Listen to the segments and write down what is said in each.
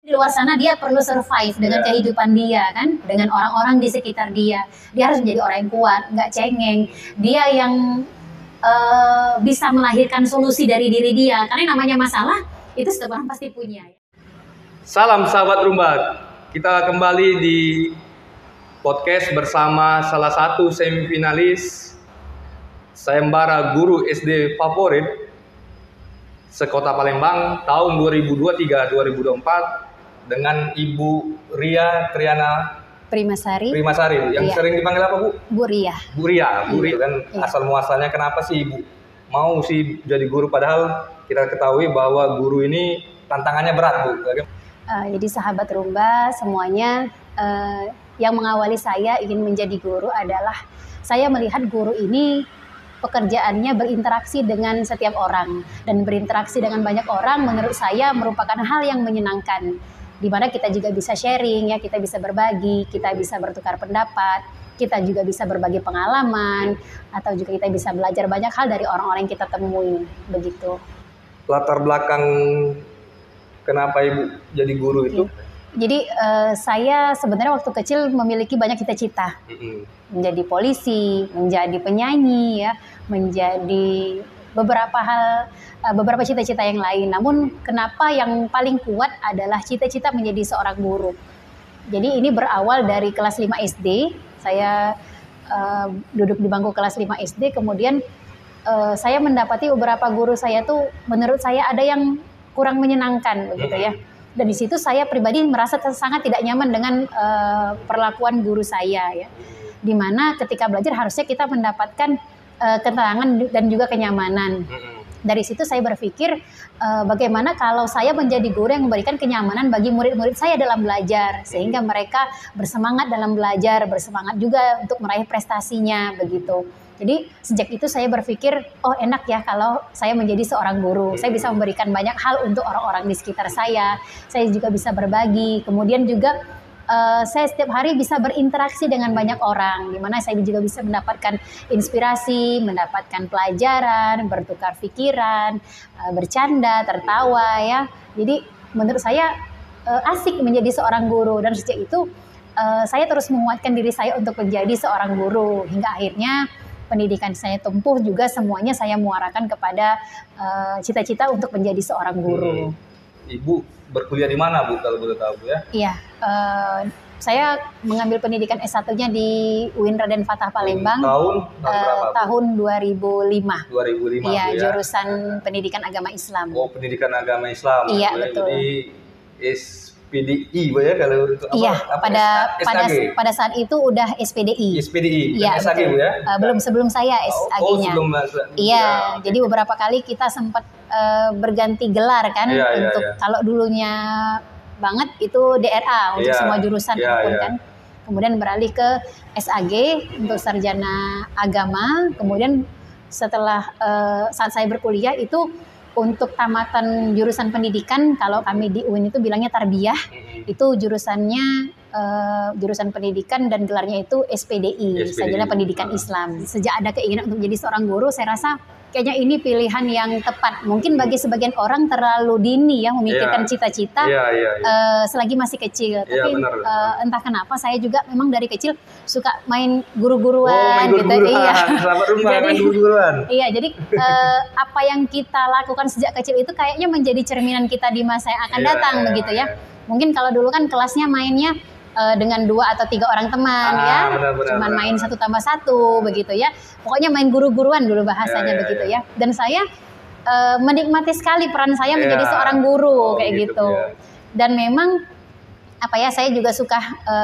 Di luar sana dia perlu survive dengan kehidupan dia kan, dengan orang-orang di sekitar dia. Dia harus menjadi orang yang kuat, nggak cengeng. Dia yang bisa melahirkan solusi dari diri dia. Karena yang namanya masalah itu setiap orang pasti punya. Salam sahabat Rumba. Kita kembali di podcast bersama salah satu semifinalis sayembara guru SD favorit sekota Palembang tahun 2023-2024 dengan Ibu Ria Triana Primasari yang sering dipanggil apa, Bu? Bu Ria. Bu Ria kan asal muasalnya kenapa sih Ibu mau sih jadi guru, padahal kita ketahui bahwa guru ini tantangannya berat, Bu. Jadi sahabat Rumba semuanya, yang mengawali saya ingin menjadi guru adalah saya melihat guru ini pekerjaannya berinteraksi dengan setiap orang, dan berinteraksi dengan banyak orang menurut saya merupakan hal yang menyenangkan, di mana kita juga bisa sharing ya, kita bisa berbagi, kita bisa bertukar pendapat, kita juga bisa berbagi pengalaman, atau juga kita bisa belajar banyak hal dari orang-orang yang kita temui, begitu. Latar belakang kenapa Ibu jadi guru itu? Jadi saya sebenarnya waktu kecil memiliki banyak cita-cita, menjadi polisi, menjadi penyanyi, ya, menjadi beberapa hal, beberapa cita-cita yang lain. Namun kenapa yang paling kuat adalah cita-cita menjadi seorang guru. Jadi ini berawal dari kelas 5 SD. Saya duduk di bangku kelas 5 SD, kemudian saya mendapati beberapa guru saya tuh menurut saya ada yang kurang menyenangkan, begitu ya. Dan di situ saya pribadi merasa sangat tidak nyaman dengan perlakuan guru saya, ya. Dimana ketika belajar harusnya kita mendapatkan ketenangan dan juga kenyamanan. Dari situ saya berpikir bagaimana kalau saya menjadi guru yang memberikan kenyamanan bagi murid-murid saya dalam belajar, sehingga mereka bersemangat dalam belajar, bersemangat juga untuk meraih prestasinya, begitu. Jadi sejak itu saya berpikir, oh enak ya kalau saya menjadi seorang guru. Saya bisa memberikan banyak hal untuk orang-orang di sekitar saya. Saya juga bisa berbagi. Kemudian juga saya setiap hari bisa berinteraksi dengan banyak orang, di mana saya juga bisa mendapatkan inspirasi, mendapatkan pelajaran, bertukar pikiran, bercanda, tertawa, ya. Jadi menurut saya asik menjadi seorang guru, dan sejak itu saya terus menguatkan diri saya untuk menjadi seorang guru, hingga akhirnya pendidikan saya tempuh juga semuanya saya muarakan kepada cita-cita untuk menjadi seorang guru. Ibu berkuliah di mana, Bu, kalau boleh tahu, Bu, ya? Iya, saya mengambil pendidikan S1-nya di UIN Raden Fatah Palembang. Tahun 2005. 2005. Iya, ya? Jurusan Pendidikan Agama Islam. Oh, Pendidikan Agama Islam. Iya, betul. Jadi SPDI, Bu, ya, kalau itu apa? Iya, SKG? pada saat itu udah SPDI. SPDI, iya, SAG, Bu, ya? Belum, sebelum saya SAG-nya. Sebelum Iya, jadi beberapa kali kita sempat berganti gelar kan, untuk kalau dulunya banget itu DRA untuk semua jurusan kan. Kemudian beralih ke SAG untuk sarjana agama. Kemudian setelah saat saya berkuliah itu untuk tamatan jurusan pendidikan, kalau kami di UIN itu bilangnya tarbiyah, itu jurusannya jurusan pendidikan dan gelarnya itu SPDI, sarjana pendidikan Islam. Sejak ada keinginan untuk menjadi seorang guru, saya rasa kayaknya ini pilihan yang tepat. Mungkin bagi sebagian orang terlalu dini ya memikirkan cita-cita selagi masih kecil. Tapi entah kenapa saya juga memang dari kecil suka main guru-guruan gitu. Iya, jadi apa yang kita lakukan sejak kecil itu kayaknya menjadi cerminan kita di masa yang akan datang, begitu ya. Mungkin kalau dulu kan kelasnya mainnya dengan 2 atau 3 orang teman, cuman main 1 tambah 1 begitu ya. Pokoknya main guru-guruan dulu bahasanya, begitu ya. Dan saya menikmati sekali peran saya menjadi seorang guru kayak gitu. Dan memang apa ya, saya juga suka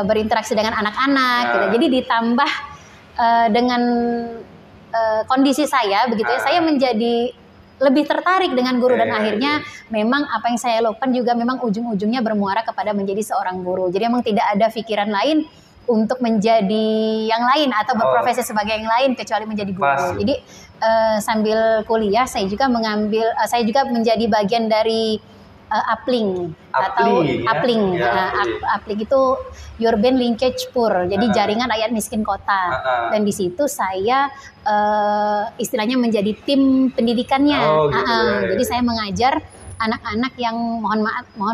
berinteraksi dengan anak-anak gitu. Jadi ditambah dengan kondisi saya begitu ya, saya menjadi lebih tertarik dengan guru, dan akhirnya memang apa yang saya lakukan juga memang ujung-ujungnya bermuara kepada menjadi seorang guru. Jadi memang tidak ada pikiran lain untuk menjadi yang lain atau berprofesi sebagai yang lain kecuali menjadi guru. Jadi sambil kuliah saya juga menjadi bagian dari Uplink atau Uplink. Uplink itu Urban Linkage Poor, jadi jaringan rakyat miskin kota. Dan di situ saya istilahnya menjadi tim pendidikannya. Jadi saya mengajar anak-anak yang mohon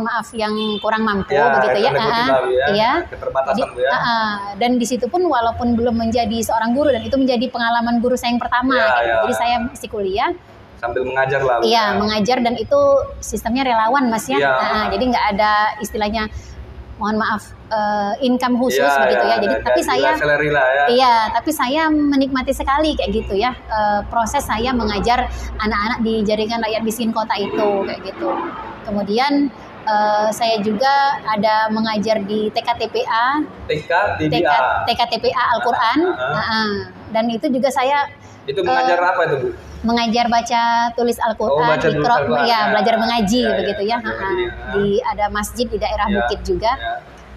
maaf yang kurang mampu Ya, begitu ya. tanda kutip lah, Bu, ya. Iya. Keterbatasan, Bu, ya. Dan di situ pun walaupun belum menjadi seorang guru, dan itu menjadi pengalaman guru saya yang pertama. Ya, gitu. ya. Jadi saya masih kuliah. Sambil mengajar lah, Bu. Iya, mengajar, dan itu sistemnya relawan Mas ya. Iya. Jadi nggak ada istilahnya mohon maaf income khusus Iya, begitu iya, ya. Jadi tapi saya salary lah ya. iya, tapi saya menikmati sekali kayak gitu ya, proses saya mengajar anak-anak di jaringan rakyat miskin kota itu kayak gitu. Kemudian saya juga ada mengajar di TKTPA, TKTPA Al-Quran, dan itu juga saya itu mengajar apa itu, Bu? Mengajar baca tulis Al-Quran, ya, belajar mengaji begitu ya. Di ada masjid di daerah Bukit juga.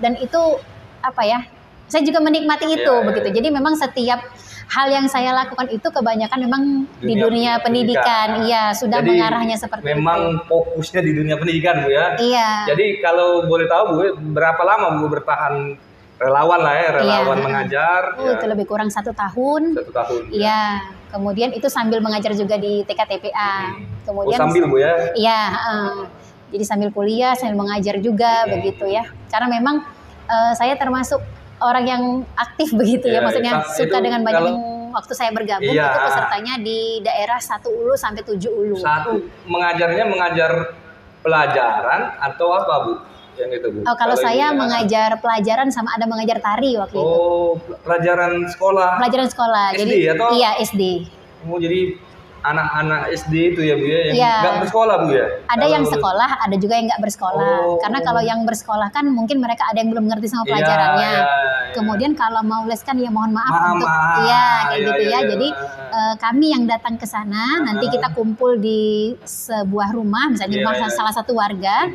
Dan itu apa ya? Saya juga menikmati itu begitu. Jadi memang setiap hal yang saya lakukan itu kebanyakan memang di dunia pendidikan. Iya, sudah jadi, mengarahnya seperti memang itu. Fokusnya di dunia pendidikan, Bu ya. Iya. Jadi kalau boleh tahu, Bu, berapa lama Bu bertahan relawan lah ya, relawan mengajar? Itu lebih kurang 1 tahun. 1 tahun. Iya. Kemudian itu sambil mengajar juga di TKTPA. Kemudian sambil, Bu ya? Iya. Jadi sambil kuliah, sambil mengajar juga begitu ya. Karena memang saya termasuk orang yang aktif begitu ya, maksudnya suka dengan banyak waktu saya bergabung. Itu pesertanya di daerah 1 ulu sampai 7 ulu. Mengajarnya mengajar pelajaran atau apa, Bu? Yang itu, Bu? Kalau saya mengajar pelajaran sama ada mengajar tari waktu itu. Pelajaran sekolah. Pelajaran sekolah. SD jadi, atau? Iya, SD. Jadi anak-anak SD itu ya, Bu ya, yang nggak bersekolah, Bu ya? Ada yang sekolah, ada juga yang nggak bersekolah. Karena kalau yang bersekolah kan mungkin mereka ada yang belum ngerti sama pelajarannya. Kemudian kalau mau les kan ya mohon maaf untuk kayak gitu ya. Jadi kami yang datang ke sana, nanti kita kumpul di sebuah rumah, misalnya di rumah salah satu warga.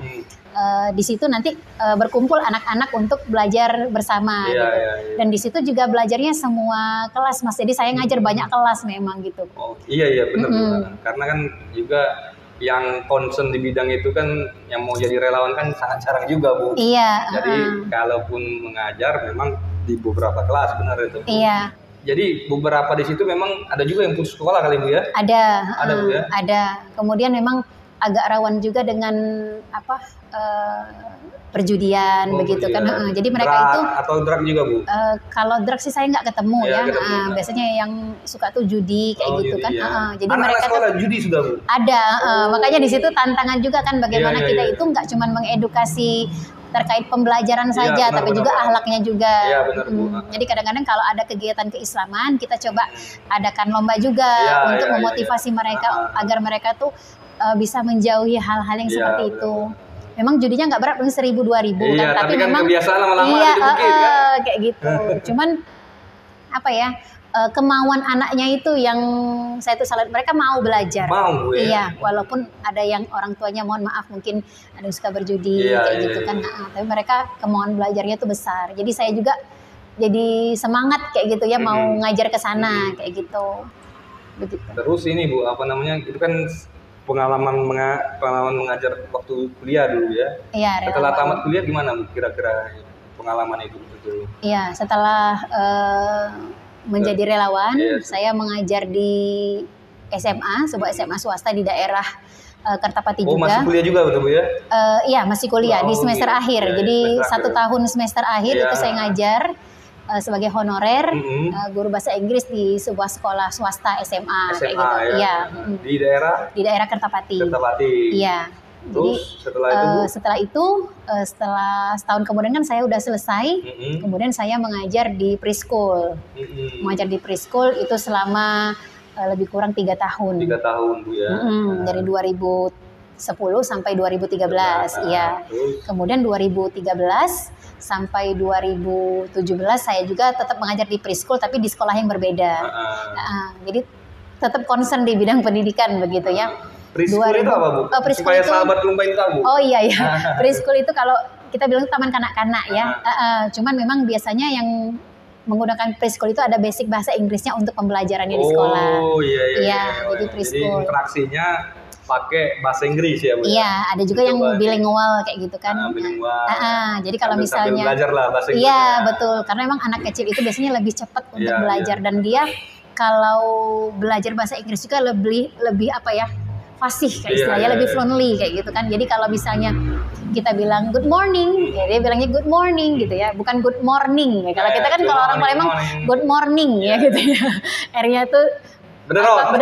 Di situ nanti berkumpul anak-anak untuk belajar bersama gitu. Dan di situ juga belajarnya semua kelas, Mas. Jadi saya ngajar banyak kelas memang gitu. Iya benar. Karena kan juga yang concern di bidang itu kan yang mau jadi relawan kan sangat jarang juga, Bu. Iya. Jadi kalaupun mengajar memang di beberapa kelas, benar itu. Iya. Jadi beberapa di situ memang ada juga yang putus sekolah kali, Bu ya? Ada. Ada, Bu ya? Ada. Kemudian memang agak rawan juga dengan perjudian begitu kan. Jadi mereka itu atau drug juga, Bu? Kalau drug sih saya nggak ketemu ya. Biasanya yang suka tuh judi kayak gitu kan. Jadi anak-anak mereka sekolah judi sudah, Bu? Ada. Makanya di situ tantangan juga kan bagaimana kita itu nggak cuma mengedukasi terkait pembelajaran saja, tapi juga akhlaknya juga. Jadi kadang-kadang kalau ada kegiatan keislaman, kita coba adakan lomba juga untuk memotivasi mereka agar mereka tuh bisa menjauhi hal-hal yang seperti itu. Memang judinya nggak berat, 1.000-2.000 kan, tapi kan memang kebiasaan lama-lama di Bukit, kan? Kayak gitu. Cuman apa ya? Kemauan anaknya itu yang saya tuh salut, mereka mau belajar. Mau, ya? Iya, walaupun ada yang orang tuanya mohon maaf mungkin ada yang suka berjudi kayak gitu kan. Tapi mereka kemauan belajarnya tuh besar. Jadi saya juga jadi semangat kayak gitu ya, mau ngajar ke sana kayak gitu. Begitu. Terus ini, Bu, apa namanya? Itu kan pengalaman mengajar waktu kuliah dulu ya. Iya. Setelah tamat kuliah gimana, Bu, kira-kira pengalaman itu dulu? Iya, setelah menjadi relawan, saya mengajar di SMA, sebuah SMA swasta di daerah Kertapati juga. Masih kuliah juga betul, Bu ya? Iya, masih kuliah di semester akhir. Jadi 1 tahun semester akhir itu saya ngajar sebagai honorer guru bahasa Inggris di sebuah sekolah swasta SMA kayak gitu. Iya. Di daerah? Di daerah Kertapati. Iya. Terus jadi setelah setahun kemudian kan saya udah selesai. Kemudian saya mengajar di preschool. Mengajar di preschool itu selama lebih kurang 3 tahun. 3 tahun, Bu ya. Dari 2010 sampai 2013 ya. Kemudian 2013 sampai 2017 saya juga tetap mengajar di preschool tapi di sekolah yang berbeda. Jadi tetap concern di bidang pendidikan begitu ya. Preschool itu apa, Bu? Supaya sahabat lumpain tahu. Oh iya ya. Preschool itu kalau kita bilang taman kanak-kanak ya. Cuman memang biasanya yang menggunakan preschool itu ada basic bahasa Inggrisnya untuk pembelajarannya di sekolah. Oh iya. Jadi preschool. Jadi interaksinya pakai bahasa Inggris ya, Bu? Iya, ada juga yang bilingual kayak gitu kan. Bilingual. Jadi kalau misalnya belajar lah bahasa Inggris. Iya, betul. Karena memang anak kecil itu biasanya lebih cepat untuk belajar dan dia kalau belajar bahasa Inggris juga lebih apa ya? fasih kayak istilahnya, lebih fluently kayak gitu kan. Jadi kalau misalnya kita bilang good morning, ya dia bilangnya good morning gitu ya, bukan good morning ya. Kalau kita kan kalau orang Palembang good morning ya gitu ya. R-nya tuh benerot,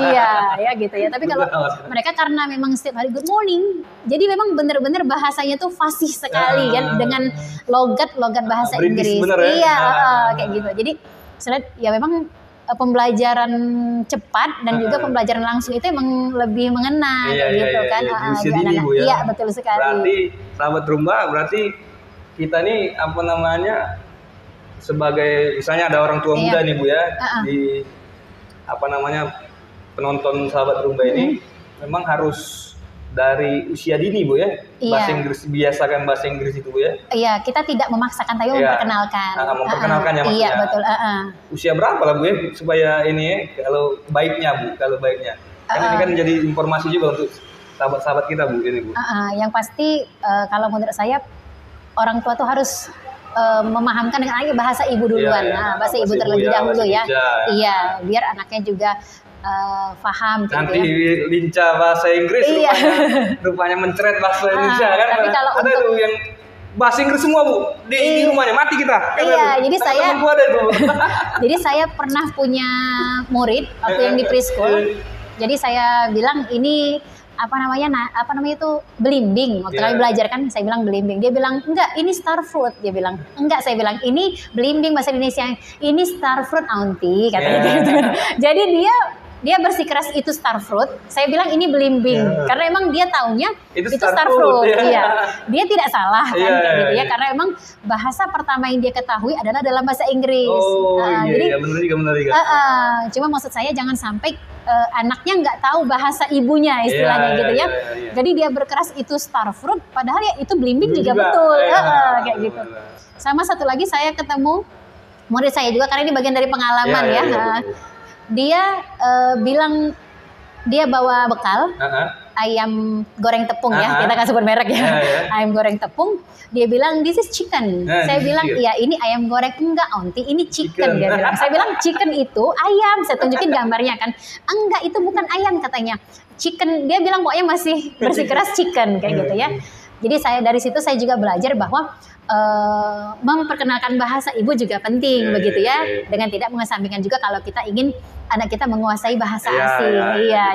iya ya gitu ya. Tapi kalau mereka karena memang setiap hari good morning, jadi memang bener-bener bahasanya tuh fasih sekali ya, dengan logat bahasa Inggris. Iya, kayak gitu. Jadi selain ya memang pembelajaran cepat dan juga pembelajaran langsung itu emang lebih mengena gitu kan. Iya, betul sekali. Berarti sahabat Rumba, berarti kita nih apa namanya, sebagai misalnya ada orang tua muda nih Bu ya, di apa namanya penonton sahabat Rumba ini memang harus dari usia dini Bu ya, bahasa Inggris, biasakan bahasa Inggris itu Bu ya. Iya, kita tidak memaksakan tapi memperkenalkan. Memperkenalkan ya maksudnya. Iya, betul. Usia berapa lah Bu ya supaya ini ya, kalau baiknya Bu, kalau baiknya. Kan ini kan jadi informasi juga untuk sahabat-sahabat kita Bu ini Bu. Yang pasti kalau menurut saya orang tua tuh harus memahamkan dengan anaknya bahasa ibu duluan. Bahasa ibu terlebih dahulu ya. Iya, biar anaknya juga paham. Nanti gitu ya. Lincah bahasa Inggris, rupanya mencret bahasa Indonesia kan. Tapi kalau ada tuh yang bahasa Inggris semua Bu di rumahnya, mati kita. Jadi saya ada itu. Jadi saya pernah punya murid waktu yang di preschool. Jadi saya bilang ini apa namanya itu belimbing. Waktu kami belajar kan saya bilang belimbing, dia bilang enggak ini star fruit, dia bilang enggak, saya bilang ini belimbing bahasa Indonesia, ini star fruit auntie katanya gitu. Jadi dia bersikeras itu star fruit, saya bilang ini belimbing karena emang dia taunya itu star fruit. Dia tidak salah kan kayak gitu ya, karena emang bahasa pertama yang dia ketahui adalah dalam bahasa Inggris. Jadi benar juga. Cuma maksud saya jangan sampai anaknya nggak tahu bahasa ibunya istilahnya gitu ya. Jadi dia berkeras itu star fruit, padahal ya itu belimbing juga betul. Kayak gitu. Sama satu lagi saya ketemu murid saya juga, karena ini bagian dari pengalaman ya. Dia bilang dia bawa bekal ayam goreng tepung ya, kita kan sebut merek ya. Ayam goreng tepung, dia bilang this is chicken. Saya bilang ya ini ayam goreng. Enggak auntie, ini chicken dia bilang. Saya bilang chicken itu ayam, saya tunjukin gambarnya kan. Enggak, itu bukan ayam katanya, chicken. Dia bilang pokoknya masih bersikeras chicken kayak gitu ya. Jadi dari situ saya juga belajar bahwa memperkenalkan bahasa ibu juga penting begitu ya, dengan tidak mengesampingkan juga kalau kita ingin anak kita menguasai bahasa asing.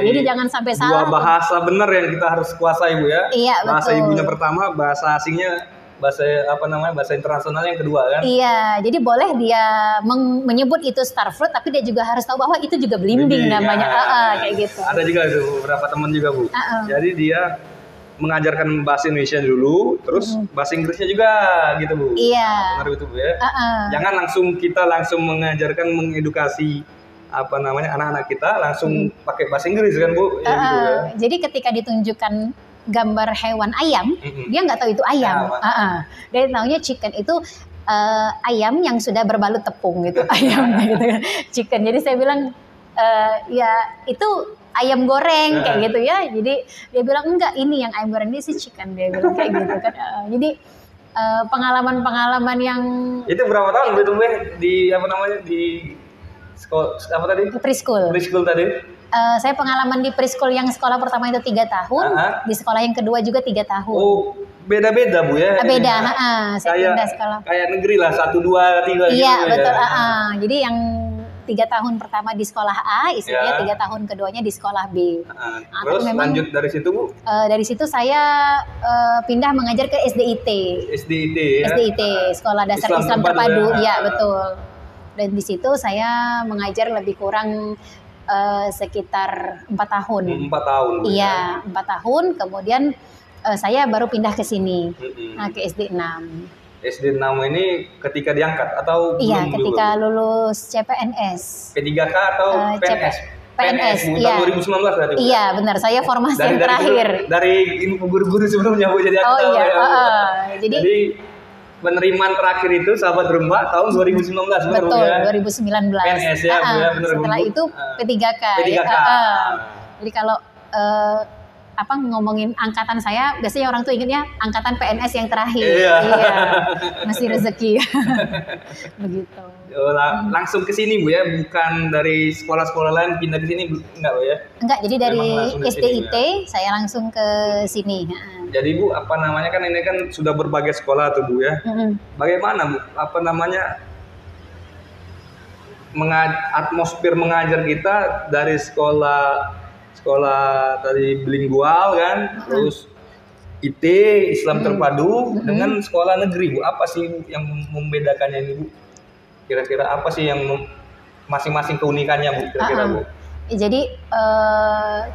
Jadi jangan sampai salah. Dua bahasa benar yang kita harus kuasai Bu ya. Bahasa betul. Ibunya pertama, bahasa asingnya, bahasa bahasa internasional yang kedua kan. Jadi boleh dia menyebut itu star fruit, tapi dia juga harus tahu bahwa itu juga belimbing namanya. Kayak gitu. Ada juga itu beberapa teman juga Bu. Jadi dia mengajarkan bahasa Indonesia dulu, terus bahasa Inggrisnya juga gitu Bu. Benar itu Bu ya. Jangan kita langsung mengajarkan, mengedukasi anak-anak kita langsung pakai bahasa Inggris kan Bu. Gitu ya. Jadi ketika ditunjukkan gambar hewan ayam, dia nggak tahu itu ayam. Dia taunya chicken itu ayam yang sudah berbalut tepung gitu, ayam gitu kan. Chicken. Jadi saya bilang ya itu ayam goreng kayak gitu ya. Jadi dia bilang enggak, ini yang ayam goreng, ini sih chicken, dia bilang kayak gitu kan. Jadi pengalaman-pengalaman yang itu berapa tahun betul di di sekolah tadi? Preschool. Preschool tadi. Saya pengalaman di preschool yang sekolah pertama itu 3 tahun, di sekolah yang kedua juga 3 tahun. Oh, beda-beda Bu ya? Beda, saya pindah sekolah. Kayak negeri lah, 1, 2, 3 gitu. Iya, betul. Jadi yang 3 tahun pertama di sekolah A, istilahnya 3 tahun keduanya di sekolah B. Terus lanjut dari situ Bu? Dari situ saya pindah mengajar ke SDIT. SDIT, Sekolah Dasar Islam Terpadu. Iya, betul. Dan di situ saya mengajar lebih kurang sekitar 4 tahun. 4 tahun. Iya, 4 tahun. Kemudian saya baru pindah ke sini, ke SD 6. SD 6 ini ketika diangkat atau belum? Iya, ketika lulus CPNS. P3K atau PNS? PNS, iya. Tahun 2019 berarti. Iya, benar. Saya formasi yang terakhir. Dari guru-guru sebelumnya Bu, jadi aku tahu. Jadi penerimaan terakhir itu sahabat Rumba tahun 2019. Betul, ya? 2019. PNS ya, benar. Setelah itu P3K. P3K. Jadi kalau ngomongin angkatan saya, biasanya orang tuh ingetnya angkatan PNS yang terakhir. Iya. Masih rezeki. Begitu. Langsung ke sini Bu ya, bukan dari sekolah-sekolah lain pindah ke sini enggak Bu ya? Enggak, jadi dari SDIT saya langsung ke sini. Jadi Bu, kan ini kan sudah berbagai sekolah tuh Bu ya. Bagaimana Bu, atmosfer mengajar kita dari sekolah tadi bilingual kan, terus IT Islam terpadu dengan sekolah negeri Bu. Apa sih Bu yang membedakannya ini Bu? Kira-kira apa sih yang masing-masing keunikannya Bu kira-kira Bu? Jadi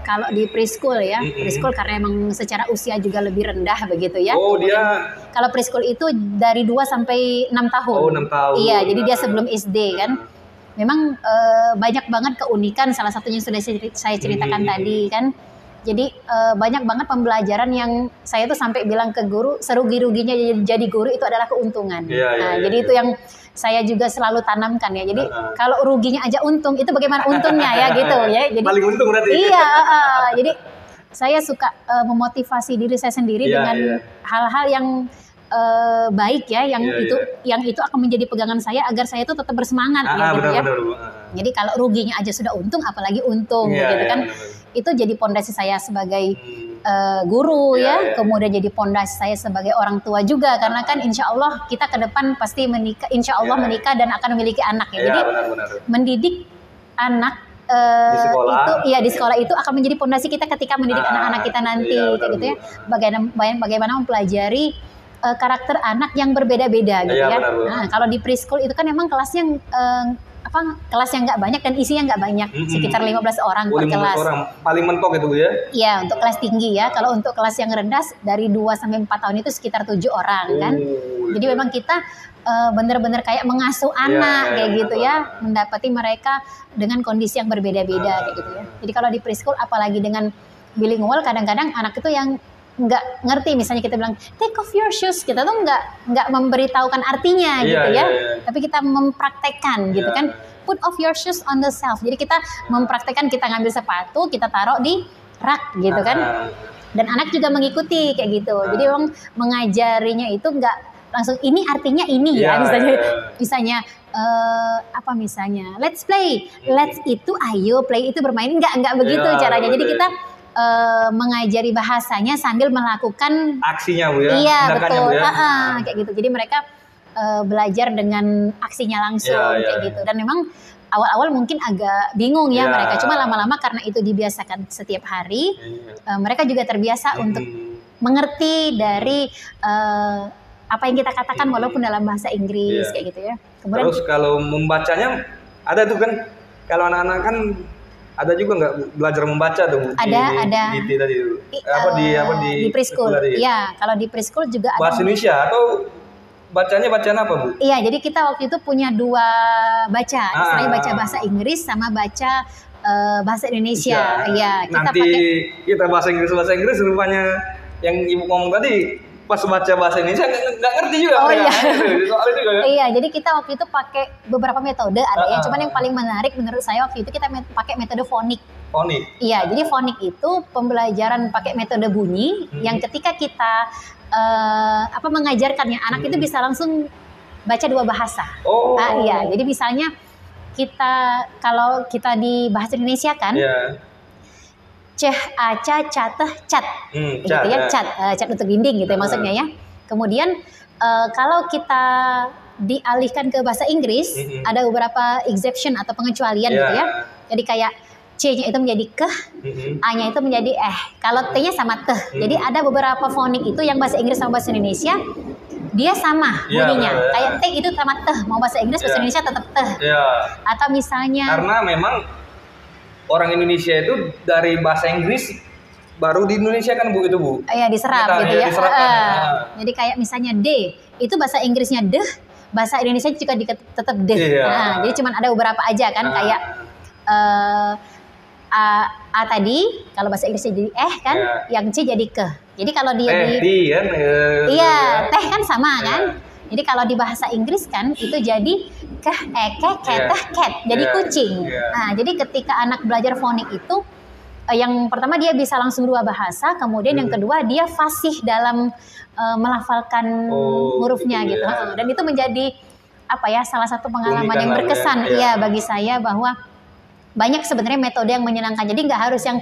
kalau di preschool ya, preschool karena emang secara usia juga lebih rendah begitu ya. Oh, dia kalau preschool itu dari 2 sampai 6 tahun. Oh, 6 tahun. Iya, jadi dia sebelum SD kan. Memang banyak banget keunikan, salah satunya sudah saya ceritakan tadi kan. Jadi banyak banget pembelajaran yang saya tuh sampai bilang ke guru, serugi-ruginya jadi guru itu adalah keuntungan. Jadi itu yang saya juga selalu tanamkan ya. Jadi kalau ruginya aja untung, itu bagaimana untungnya ya gitu ya. Jadi paling untung berarti. Iya, jadi saya suka memotivasi diri saya sendiri dengan hal-hal yang baik ya, yang itu akan menjadi pegangan saya agar saya itu tetap bersemangat gitu ya. Jadi kalau ruginya aja sudah untung, apalagi untung gitu kan. Itu jadi pondasi saya sebagai guru ya, kemudian jadi pondasi saya sebagai orang tua juga, karena kan insya Allah kita ke depan pasti menikah, insya Allah menikah dan akan memiliki anak ya. Jadi mendidik anak di sekolah itu akan menjadi pondasi kita ketika mendidik anak-anak kita nanti kayak gitu ya. Bagaimana mempelajari karakter anak yang berbeda-beda gitu ya. Nah, kalau di preschool itu kan memang kelasnya kelas yang nggak banyak dan isinya nggak banyak, sekitar 15 orang per kelas. 15 orang, paling mentok itu Bu ya? Iya, untuk kelas tinggi ya. Kalau untuk kelas yang rendah dari 2 sampai 4 tahun itu sekitar 7 orang kan. Jadi memang kita benar-benar kayak mengasuh anak kayak gitu ya, mendapati mereka dengan kondisi yang berbeda-beda kayak gitu ya. Jadi kalau di preschool apalagi dengan bilingual, kadang-kadang anak itu yang nggak ngerti, misalnya kita bilang take off your shoes, kita tuh nggak memberitahukan artinya gitu ya, tapi kita mempraktekkan gitu kan, put off your shoes on the shelf. Jadi kita mempraktekkan, kita ngambil sepatu, kita taruh di rak gitu kan, dan anak juga mengikuti kayak gitu. Jadi memang mengajarinya itu nggak langsung ini artinya ini ya, misalnya misalnya let's play, let's itu ayo, play itu bermain, nggak begitu caranya. Jadi kita mengajari bahasanya sambil melakukan aksinya Bu ya. Iya betul, kayak gitu. Jadi mereka belajar dengan aksinya langsung kayak gitu. Dan memang awal-awal mungkin agak bingung ya mereka. Cuma lama-lama karena itu dibiasakan setiap hari, mereka juga terbiasa untuk mengerti dari apa yang kita katakan walaupun dalam bahasa Inggris kayak gitu ya. Kemudian terus kalau membacanya ada tuh kan, kalau anak-anak kan ada juga nggak belajar membaca tuh? Ada. Di preschool. Iya, kalau di preschool juga ada. Bahasa Indonesia atau bacaan apa Bu? Iya, jadi kita waktu itu punya 2 baca, istilahnya baca bahasa Inggris sama baca bahasa Indonesia. Iya, kita bahasa Inggris rupanya yang Ibu ngomong tadi, pas baca bahasa Indonesia nggak ngerti juga. Iya, jadi kita waktu itu pakai beberapa metode ada ya. Cuman yang paling menarik menurut saya waktu itu kita pakai metode fonik. Iya, jadi fonik itu pembelajaran pakai metode bunyi yang ketika kita mengajarkannya anak itu bisa langsung baca 2 bahasa. Iya, jadi misalnya kalau kita di bahasa Indonesia kan. Ceh, aca, cateh, cat, gitu ya, cat untuk dinding gitu ya maksudnya ya. Kemudian kalau kita dialihkan ke bahasa Inggris, ada beberapa exception atau pengecualian gitu ya. Jadi kayak C-nya itu menjadi keh, A-nya itu menjadi kalau T-nya sama teh. Jadi ada beberapa fonik itu yang bahasa Inggris sama bahasa Indonesia dia sama bunyinya. Kayak T itu sama teh, mau bahasa Inggris bahasa Indonesia tetap teh. Atau misalnya karena memang orang Indonesia itu dari bahasa Inggris baru di Indonesia kan Bu itu Bu. Iya, diserap gitu ya. Jadi kayak misalnya D, itu bahasa Inggrisnya deh, bahasa Indonesia juga tetap deh. Jadi cuman ada beberapa aja kan kayak A tadi kalau bahasa Inggrisnya jadi kan, yang C jadi ke. Jadi kalau dia teh kan sama kan. Jadi kalau di bahasa Inggris kan itu jadi keteh, cat, jadi kucing. Nah, jadi ketika anak belajar fonik itu yang pertama dia bisa langsung 2 bahasa, kemudian yang kedua dia fasih dalam melafalkan hurufnya gitu. Dan itu menjadi apa ya, salah satu pengalaman yang berkesan bagi saya, bahwa banyak sebenarnya metode yang menyenangkan. Jadi nggak harus yang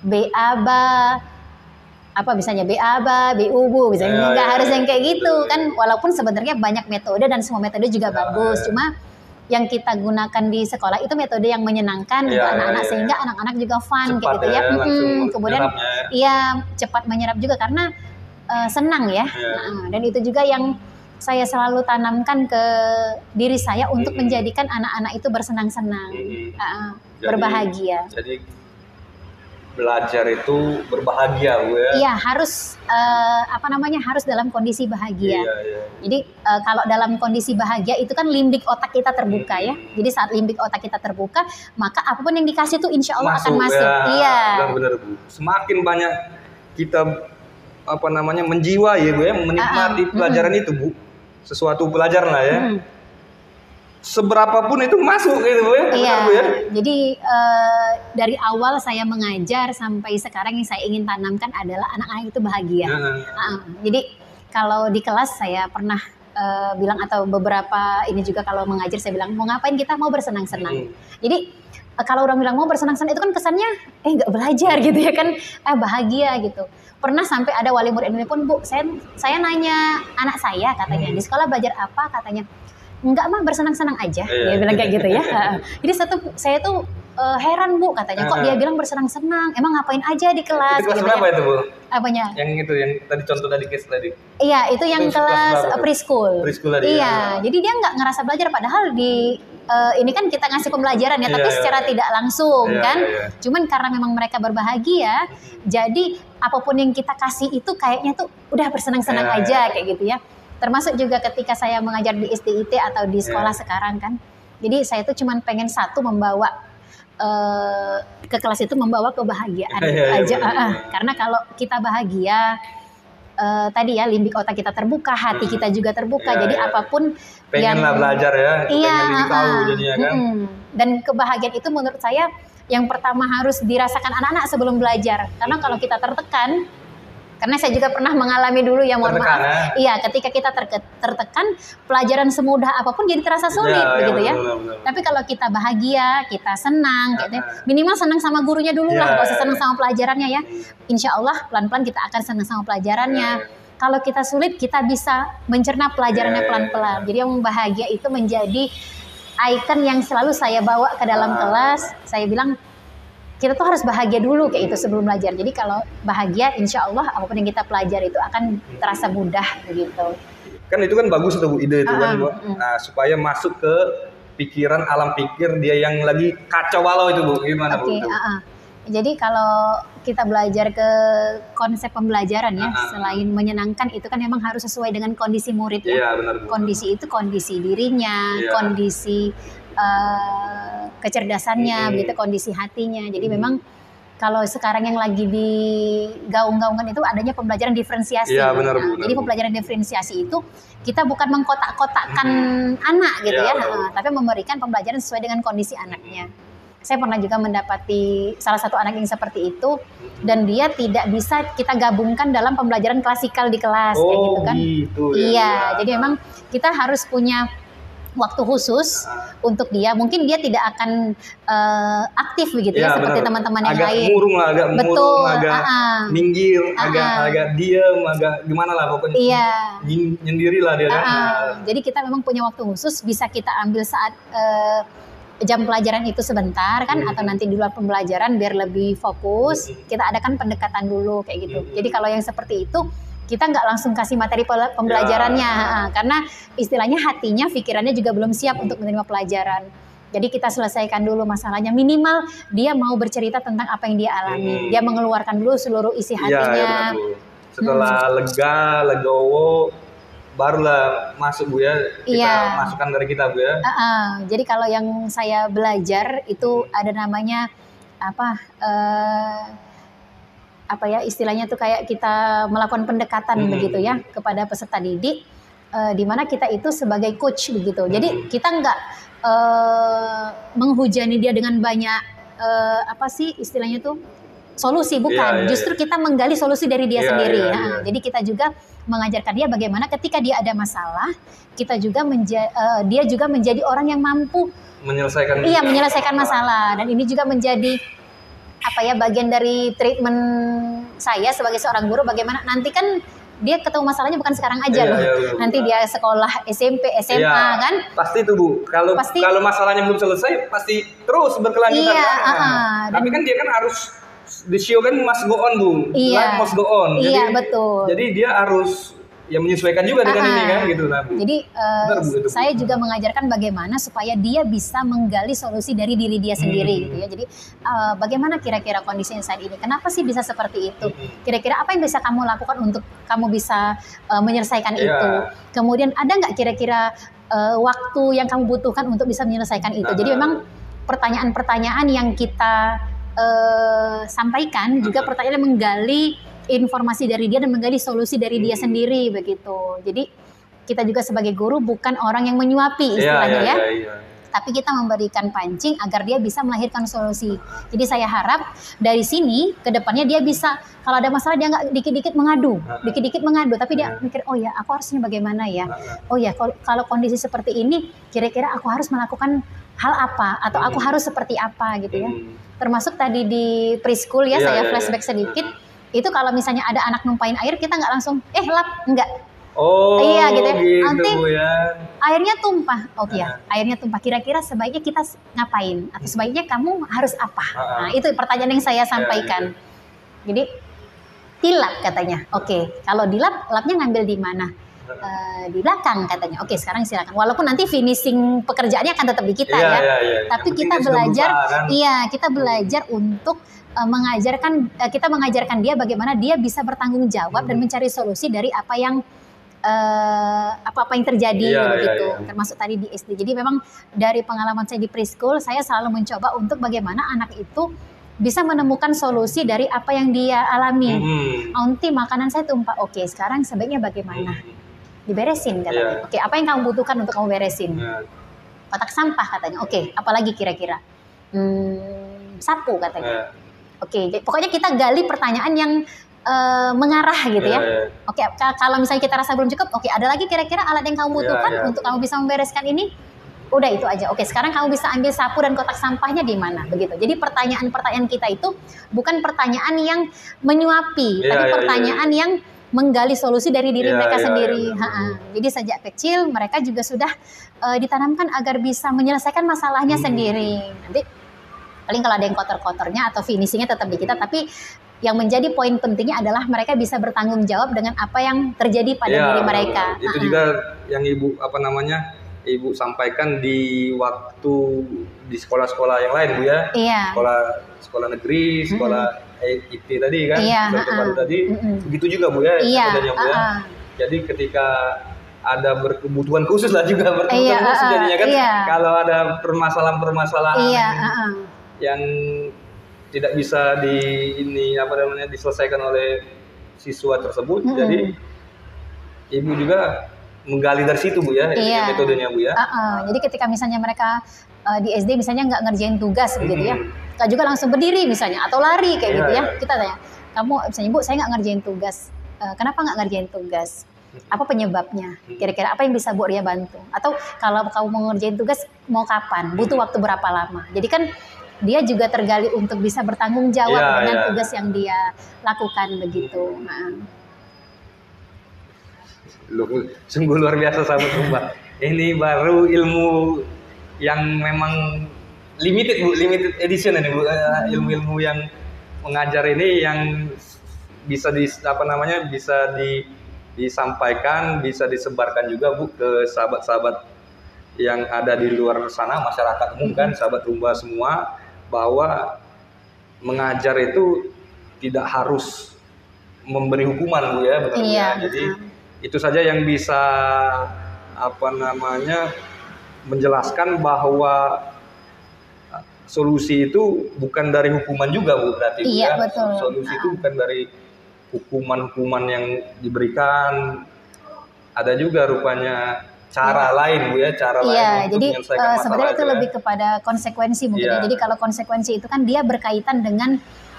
B-A-B-A, apa misalnya B-A-B-A, B-U-B-U, misalnya nggak harus yang kayak gitu kan. Walaupun sebenarnya banyak metode dan semua metode juga bagus, cuma yang kita gunakan di sekolah itu metode yang menyenangkan untuk anak-anak, sehingga anak-anak juga fun kayak gitu ya. Kemudian cepat menyerap juga karena senang ya. Dan itu juga yang saya selalu tanamkan ke diri saya untuk menjadikan anak-anak itu bersenang-senang, berbahagia. Jadi belajar itu berbahagia, Bu ya. Iya, harus harus dalam kondisi bahagia. Jadi kalau dalam kondisi bahagia itu kan limbik otak kita terbuka ya. Jadi saat limbik otak kita terbuka, maka apapun yang dikasih itu insya Allah akan masuk. Iya. Benar-benar, Bu. Semakin banyak kita menjiwa ya, Bu ya, menikmati pelajaran itu, Bu. Sesuatu pelajaran lah ya. Seberapapun itu masuk gitu ya. Iya. Ya? Jadi dari awal saya mengajar sampai sekarang yang saya ingin tanamkan adalah anak-anak itu bahagia. Jadi kalau di kelas saya pernah bilang, atau beberapa ini juga kalau mengajar saya bilang, mau ngapain kita, mau bersenang-senang. Jadi kalau orang bilang mau bersenang-senang itu kan kesannya nggak belajar gitu ya kan, bahagia gitu. Pernah sampai ada wali murid ini pun, Bu, saya nanya anak saya, katanya di sekolah belajar apa, katanya enggak mah, bersenang-senang aja. Dia bilang kayak gitu ya. Jadi saya tuh heran, Bu, katanya, kok dia bilang bersenang-senang, emang ngapain aja di kelas. Itu kelas berapa itu, Bu? Apanya? Yang itu, yang tadi contoh tadi case tadi. Iya, itu yang kelas preschool. Preschool tadi. Iya, jadi dia nggak ngerasa belajar, padahal di ini kan kita ngasih pembelajaran ya, tapi secara tidak langsung kan. Cuman karena memang mereka berbahagia, jadi apapun yang kita kasih itu kayaknya tuh udah bersenang-senang aja kayak gitu ya. Termasuk juga ketika saya mengajar di SDIT atau di sekolah sekarang kan. Jadi saya tuh cuman pengen membawa ke kelas itu, membawa kebahagiaan aja. Karena kalau kita bahagia, tadi ya, limbik otak kita terbuka, hati kita juga terbuka. Jadi apapun pengen lah belajar ya, pengen tahu jadinya kan. Dan kebahagiaan itu menurut saya yang pertama harus dirasakan anak-anak sebelum belajar. Karena kalau kita tertekan, karena saya juga pernah mengalami dulu ya, mohon maaf. Iya, ketika kita tertekan, pelajaran semudah apapun jadi terasa sulit begitu ya. Benar. Tapi kalau kita bahagia, kita senang, minimal senang sama gurunya dulu lah, nggak usah senang sama pelajarannya ya. Insya Allah pelan-pelan kita akan senang sama pelajarannya. Kalau kita sulit, kita bisa mencerna pelajarannya pelan-pelan. Jadi yang bahagia itu menjadi ikon yang selalu saya bawa ke dalam kelas. Saya bilang, kita tuh harus bahagia dulu kayak itu sebelum belajar. Jadi kalau bahagia, insya Allah apapun yang kita pelajari itu akan terasa mudah begitu. Kan itu kan bagus tuh, Bu, ide itu kan, Bu. Nah, supaya masuk ke pikiran, alam pikir dia yang lagi kacau balau itu, Bu. Gimana, Bu? Jadi kalau kita belajar ke konsep pembelajaran ya, selain menyenangkan, itu kan memang harus sesuai dengan kondisi murid ya. Iya, benar. Kondisi itu kondisi dirinya, kondisi kecerdasannya, begitu, kondisi hatinya. Jadi memang kalau sekarang yang lagi digaung-gaungkan itu adanya pembelajaran diferensiasi. Iya, benar. Jadi pembelajaran diferensiasi itu kita bukan mengkotak-kotakkan anak gitu ya, tapi memberikan pembelajaran sesuai dengan kondisi anaknya. Saya pernah juga mendapati salah satu anak yang seperti itu, dan dia tidak bisa kita gabungkan dalam pembelajaran klasikal di kelas kayak gitu kan. Gitu, iya, jadi memang kita harus punya waktu khusus untuk dia. Mungkin dia tidak akan aktif begitu ya, seperti teman-teman yang lain. Agak murung, agak minggir, agak diam, agak gimana lah pokoknya. Iya. Nyendiri lah dia. Jadi kita memang punya waktu khusus, bisa kita ambil saat jam pelajaran itu sebentar kan, atau nanti di luar pembelajaran biar lebih fokus. Kita adakan pendekatan dulu kayak gitu. Jadi kalau yang seperti itu, kita nggak langsung kasih materi pembelajarannya, karena istilahnya hatinya, pikirannya juga belum siap untuk menerima pelajaran. Jadi kita selesaikan dulu masalahnya, minimal dia mau bercerita tentang apa yang dia alami, dia mengeluarkan dulu seluruh isi hatinya. Setelah legowo, barulah masuk, Bu ya, kita masukkan dari kita, Bu ya. Jadi kalau yang saya belajar itu ada namanya apa ya istilahnya tuh, kayak kita melakukan pendekatan begitu ya kepada peserta didik, di mana kita itu sebagai coach begitu. Jadi kita nggak menghujani dia dengan banyak apa sih istilahnya tuh, solusi, bukan. Justru kita menggali solusi dari dia sendiri. Jadi kita juga mengajarkan dia bagaimana ketika dia ada masalah, kita juga dia juga menjadi orang yang mampu menyelesaikan masalah. Dan ini juga menjadi bagian dari treatment saya sebagai seorang guru, bagaimana nanti kan dia ketemu masalahnya bukan sekarang aja loh. Nanti dia sekolah SMP, SMA kan? Pasti itu Bu. Kalau masalahnya belum selesai pasti terus berkelanjutan. Tapi kan dia kan harus the show kan must go on Bu. Life must go on. Jadi, betul. Jadi dia harus menyesuaikan juga dengan ini kan gitu lah Bu. Jadi saya juga mengajarkan bagaimana supaya dia bisa menggali solusi dari diri dia sendiri gitu ya. Jadi bagaimana kira-kira kondisinya saat ini? Kenapa sih bisa seperti itu? Kira-kira apa yang bisa kamu lakukan untuk kamu bisa menyelesaikan itu? Kemudian ada nggak kira-kira waktu yang kamu butuhkan untuk bisa menyelesaikan itu? Jadi memang pertanyaan-pertanyaan yang kita sampaikan juga pertanyaan yang menggali informasi dari dia dan menggali solusi dari dia sendiri begitu. Jadi kita juga sebagai guru bukan orang yang menyuapi istilahnya tapi kita memberikan pancing agar dia bisa melahirkan solusi. Jadi saya harap dari sini ke depannya dia bisa, kalau ada masalah dia nggak dikit-dikit mengadu, tapi dia mikir, oh ya aku harusnya bagaimana ya, oh ya kalau kondisi seperti ini kira-kira aku harus melakukan hal apa atau aku harus seperti apa gitu ya. Termasuk tadi di preschool ya, saya flashback sedikit. Itu kalau misalnya ada anak numpain air, kita nggak langsung lap, enggak. Gitu ya. Nanti airnya tumpah. Airnya tumpah. Kira-kira sebaiknya kita ngapain? Atau sebaiknya kamu harus apa? Nah, itu pertanyaan yang saya sampaikan. Jadi dilap katanya. Kalau dilap, lapnya ngambil di mana? Di belakang katanya. Sekarang silakan. Walaupun nanti finishing pekerjaannya akan tetap di kita tapi kita belajar, kita belajar untuk mengajarkan dia bagaimana dia bisa bertanggung jawab dan mencari solusi dari apa yang terjadi begitu. Termasuk tadi di SD. Jadi memang dari pengalaman saya di preschool, saya selalu mencoba untuk bagaimana anak itu bisa menemukan solusi dari apa yang dia alami. Nanti makanan saya tumpah. Sekarang sebaiknya bagaimana? Diberesin katanya. Apa yang kamu butuhkan untuk kamu beresin? Kotak sampah katanya. Apalagi kira-kira? Sapu katanya. Pokoknya kita gali pertanyaan yang mengarah gitu ya. Kalau misalnya kita rasa belum cukup, ada lagi kira-kira alat yang kamu butuhkan untuk kamu bisa membereskan ini? Udah itu aja. Sekarang kamu bisa ambil sapu dan kotak sampahnya di mana? Begitu. Jadi pertanyaan-pertanyaan kita itu bukan pertanyaan yang menyuapi, tapi pertanyaan yang menggali solusi dari diri mereka sendiri. Jadi sejak kecil mereka juga sudah ditanamkan agar bisa menyelesaikan masalahnya sendiri. Nanti paling kalau ada yang kotor-kotornya atau finishingnya tetap di kita, tapi yang menjadi poin pentingnya adalah mereka bisa bertanggung jawab dengan apa yang terjadi pada diri mereka. Itu juga yang Ibu sampaikan di waktu di sekolah-sekolah yang lain Bu ya. Sekolah negeri, sekolah IT tadi kan, tadi begitu juga Bu ya. Bu ya. Jadi ketika ada berkebutuhan khusus lah juga khusus jadinya kan. Kalau ada permasalahan yang tidak bisa diselesaikan oleh siswa tersebut, jadi Ibu juga menggali dari situ Bu ya, metodenya Bu ya. Jadi ketika misalnya mereka di SD misalnya nggak ngerjain tugas begitu ya, kita juga langsung berdiri misalnya atau lari kayak gitu ya. Kita tanya, kamu misalnya Bu, saya nggak ngerjain tugas, kenapa nggak ngerjain tugas? Apa penyebabnya? Kira-kira apa yang bisa Bu Ria bantu? Atau kalau kamu mau ngerjain tugas mau kapan? Butuh waktu berapa lama? Jadi kan dia juga tergali untuk bisa bertanggung jawab dengan tugas yang dia lakukan begitu. Sungguh luar biasa sahabat Rumba. Ini baru ilmu yang memang limited Bu, limited edition ini Bu. Ilmu-ilmu yang mengajar ini yang bisa disampaikan, bisa disebarkan juga Bu ke sahabat-sahabat yang ada di luar sana, masyarakat umum kan, sahabat Rumba semua, bahwa mengajar itu tidak harus memberi hukuman Bu ya, Jadi itu saja yang bisa menjelaskan bahwa solusi itu bukan dari hukuman juga Bu berarti. Betul. Solusi itu bukan dari hukuman-hukuman yang diberikan, ada juga rupanya cara lain Bu ya, lain jadi sebenarnya itu lebih kepada konsekuensi mungkin. Jadi kalau konsekuensi itu kan dia berkaitan dengan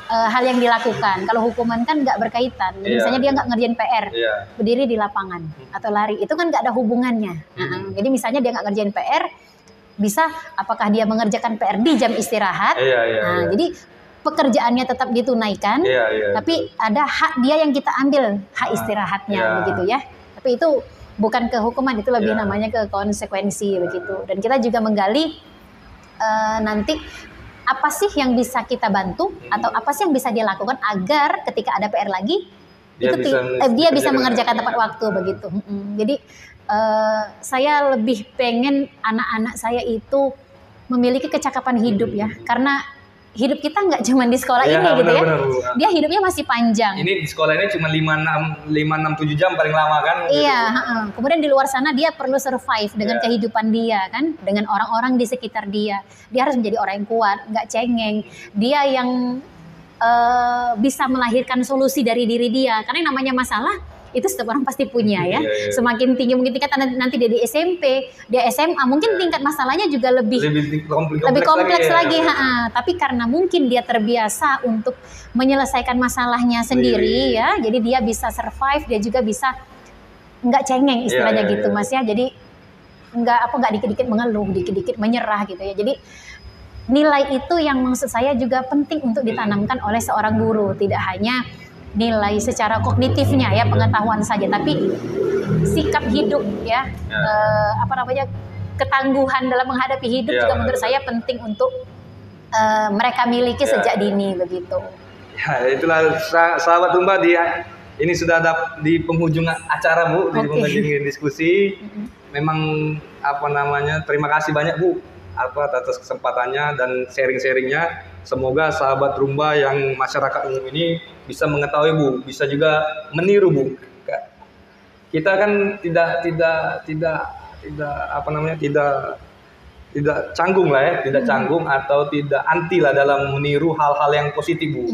hal yang dilakukan. Kalau hukuman kan nggak berkaitan. Jadi misalnya dia nggak ngerjain PR, berdiri di lapangan atau lari, itu kan nggak ada hubungannya. Jadi misalnya dia nggak ngerjain PR, bisa apakah dia mengerjakan PR di jam istirahat? Jadi pekerjaannya tetap ditunaikan, tapi ada hak dia yang kita ambil, hak istirahatnya, begitu ya. Tapi itu bukan ke hukuman, itu lebih namanya ke konsekuensi begitu. Dan kita juga menggali nanti apa sih yang bisa kita bantu atau apa sih yang bisa dia lakukan agar ketika ada PR lagi dia bisa mengerjakan tepat waktu begitu. Jadi saya lebih pengen anak-anak saya itu memiliki kecakapan hidup ya, karena hidup kita nggak cuma di sekolah ini gitu ya. Dia hidupnya masih panjang. Ini di sekolah ini cuma 5-6-7 jam paling lama kan. Iya, gitu. Kemudian di luar sana dia perlu survive dengan kehidupan dia kan, dengan orang-orang di sekitar dia. Dia harus menjadi orang yang kuat, nggak cengeng. Dia yang bisa melahirkan solusi dari diri dia. Karena yang namanya masalah itu setiap orang pasti punya ya. Semakin tinggi mungkin tingkat nanti dia di SMP, dia SMA, mungkin tingkat masalahnya juga lebih kompleks lagi. Tapi karena mungkin dia terbiasa untuk menyelesaikan masalahnya sendiri ya, jadi dia bisa survive, dia juga bisa nggak cengeng istilahnya gitu Mas ya. Jadi nggak dikit-dikit mengeluh, dikit-dikit menyerah gitu ya. Jadi nilai itu yang maksud saya juga penting untuk ditanamkan oleh seorang guru, tidak hanya nilai secara kognitifnya ya, pengetahuan saja, tapi sikap hidup ya, ketangguhan dalam menghadapi hidup juga menurut saya penting untuk mereka miliki sejak dini begitu. Ya itulah sahabat Tumba, ini sudah ada di penghujung acara Bu, di penghujung diskusi. Memang terima kasih banyak Bu atas kesempatannya dan sharing-sharingnya. Semoga sahabat Rumba yang masyarakat umum ini bisa mengetahui Bu, bisa juga meniru Bu. Kita kan tidak canggung lah ya, tidak canggung atau tidak anti lah dalam meniru hal-hal yang positif Bu.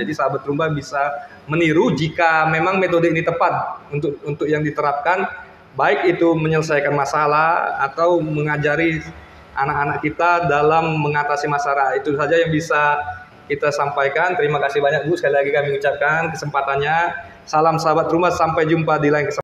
Jadi sahabat Rumba bisa meniru jika memang metode ini tepat untuk yang diterapkan, baik itu menyelesaikan masalah atau mengajari anak-anak kita dalam mengatasi masalah. Itu saja yang bisa kita sampaikan. Terima kasih banyak Bu, sekali lagi kami ucapkan kesempatannya. Salam sahabat Rumba, sampai jumpa di lain kesempatan.